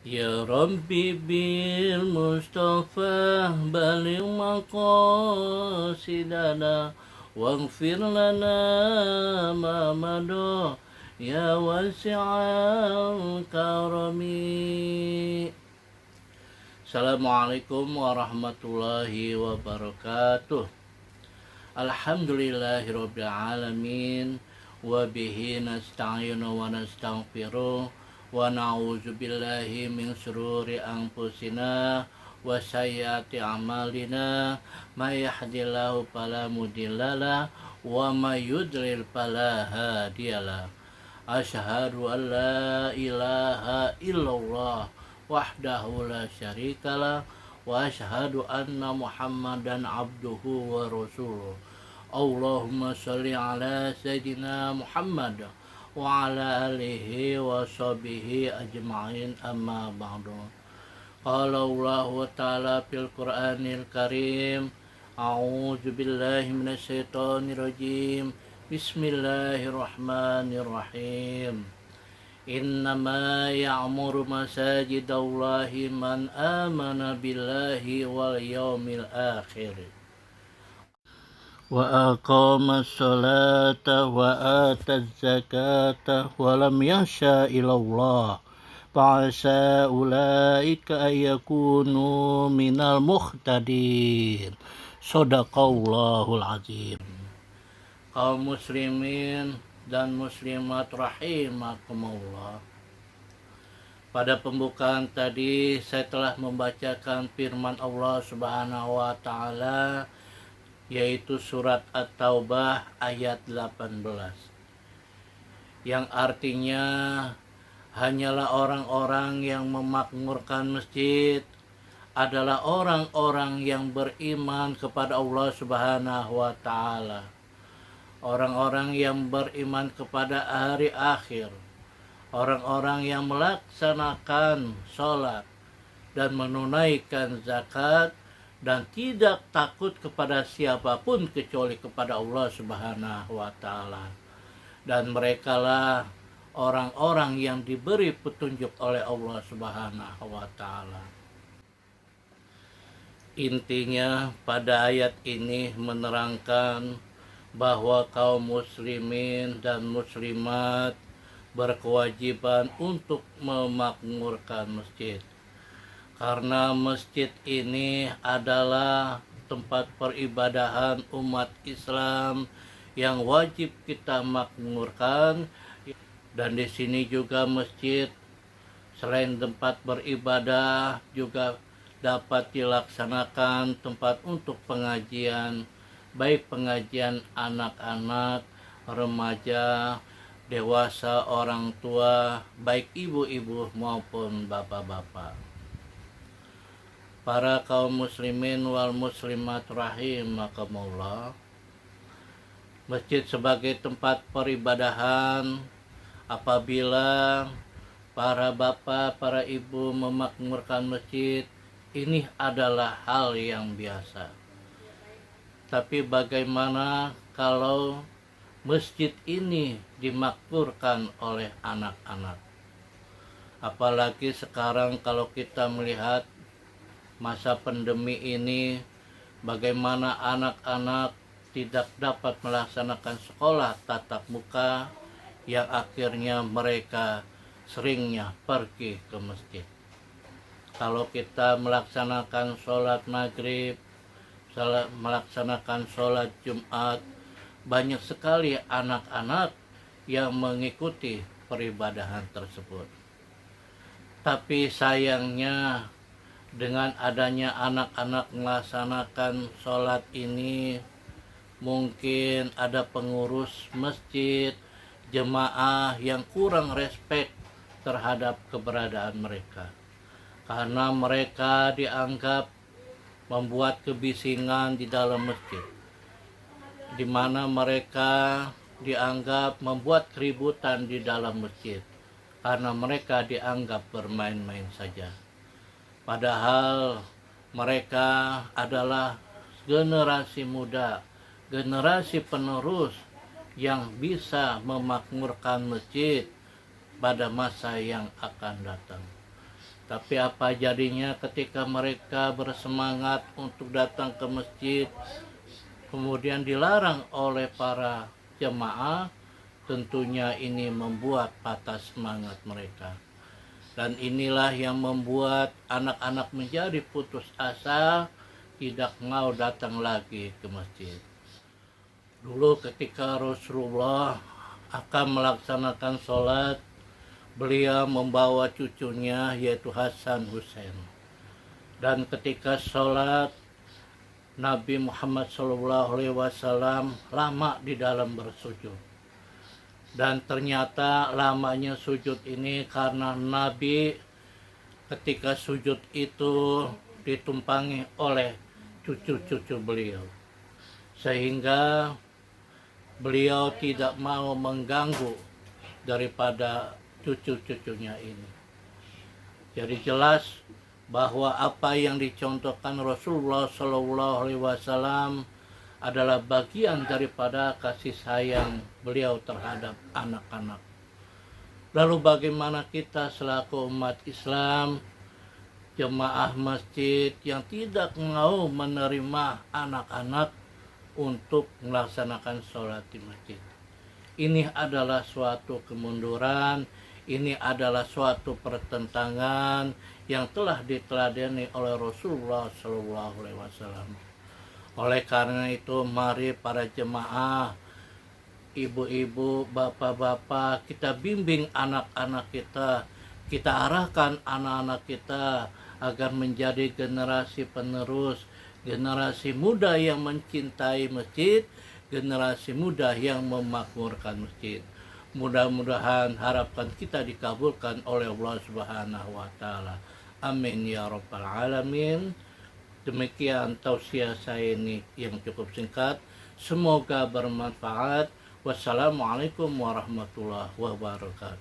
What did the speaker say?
Ya Rabbi bil Mustafa baligh maqasidana waghfir lana ma madha ya wasi'al karami. Assalamualaikum warahmatullahi wabarakatuh. Alhamdulillahirabbil alamin wa bihi nasta'inu wa nastaghfiruh wa na'udzu billahi min syururi anfusina wa sayyiati a'malina may yahdihillahu fala mudhillalah wa may yudlil fala hadiyalah. Asyhadu an la ilaha illallah wahdahu la syarikalah wa asyhadu anna Muhammadan abduhu wa rasuluh. Allahumma shalli ala sayyidina Muhammad wa ala alihi wa sahbihi ajma'in, amma ba'du. Qala Allah ta'ala fil Qur'anil Karim, a'udzu billahi minasy syaithanir rajim. Bismillahirrahmanirrahim. Innama ya'muru masajidallahi man amana billahi wal yawmil akhir wa aqama as-salata wa ata az-zakata wa lam yasha ilallah fa'asa ulaika ayyakunu minal muhtadin. Shadaqallahul azim. Kaum muslimin dan muslimat rahimakumullah. Pada pembukaan tadi saya telah membacakan firman Allah Subhanahu wa taala, yaitu surat At-Taubah ayat 18, yang artinya hanyalah orang-orang yang memakmurkan masjid adalah orang-orang yang beriman kepada Allah Subhanahu wa taala, orang-orang yang beriman kepada hari akhir, orang-orang yang melaksanakan sholat dan menunaikan zakat dan tidak takut kepada siapapun kecuali kepada Allah Subhanahu wa taala. Dan merekalah orang-orang yang diberi petunjuk oleh Allah Subhanahu wa taala. Intinya pada ayat ini menerangkan bahwa kaum muslimin dan muslimat berkewajiban untuk memakmurkan masjid, karena masjid ini adalah tempat peribadahan umat Islam yang wajib kita makmurkan. Dan di sini juga masjid selain tempat beribadah juga dapat dilaksanakan tempat untuk pengajian, baik pengajian anak-anak, remaja, dewasa, orang tua, baik ibu-ibu maupun bapak-bapak. Para kaum muslimin wal muslimat rahimakumullah, masjid sebagai tempat peribadahan, apabila para bapak, para ibu memakmurkan masjid, ini adalah hal yang biasa. Tapi bagaimana kalau masjid ini dimakmurkan oleh anak-anak? Apalagi sekarang kalau kita melihat masa pandemi ini, bagaimana anak-anak tidak dapat melaksanakan sekolah tatap muka, yang akhirnya mereka seringnya pergi ke masjid. Kalau kita melaksanakan sholat maghrib, melaksanakan sholat Jumat, banyak sekali anak-anak yang mengikuti peribadahan tersebut. Tapi sayangnya, dengan adanya anak-anak melaksanakan sholat ini, mungkin ada pengurus masjid, jemaah yang kurang respek terhadap keberadaan mereka, karena mereka dianggap membuat kebisingan di dalam masjid, di mana mereka dianggap membuat keributan di dalam masjid, karena mereka dianggap bermain-main saja. Padahal mereka adalah generasi muda, generasi penerus yang bisa memakmurkan masjid pada masa yang akan datang. Tapi apa jadinya ketika mereka bersemangat untuk datang ke masjid, kemudian dilarang oleh para jemaah, tentunya ini membuat patah semangat mereka. Dan inilah yang membuat anak-anak menjadi putus asa, tidak mau datang lagi ke masjid. Dulu ketika Rasulullah akan melaksanakan sholat, beliau membawa cucunya yaitu Hasan Husain. Dan ketika sholat, Nabi Muhammad SAW lama di dalam bersujud. Dan ternyata lamanya sujud ini karena Nabi ketika sujud itu ditumpangi oleh cucu-cucu beliau. Sehingga beliau tidak mau mengganggu daripada cucu-cucunya ini. Jadi jelas bahwa apa yang dicontohkan Rasulullah SAW adalah bagian daripada kasih sayang beliau terhadap anak-anak. Lalu bagaimana kita selaku umat Islam, jemaah masjid yang tidak mau menerima anak-anak untuk melaksanakan sholat di masjid? Ini adalah suatu kemunduran, ini adalah suatu pertentangan yang telah diteladani oleh Rasulullah SAW. Oleh karena itu, mari para jemaah, ibu-ibu, bapak-bapak, kita bimbing anak-anak kita, kita arahkan anak-anak kita agar menjadi generasi penerus, generasi muda yang mencintai masjid, generasi muda yang memakmurkan masjid. Mudah-mudahan harapan kita dikabulkan oleh Allah Subhanahu wa taala. Amin ya rabbal alamin. Demikian tausiah saya ini yang cukup singkat. Semoga bermanfaat. Wassalamualaikum warahmatullahi wabarakatuh.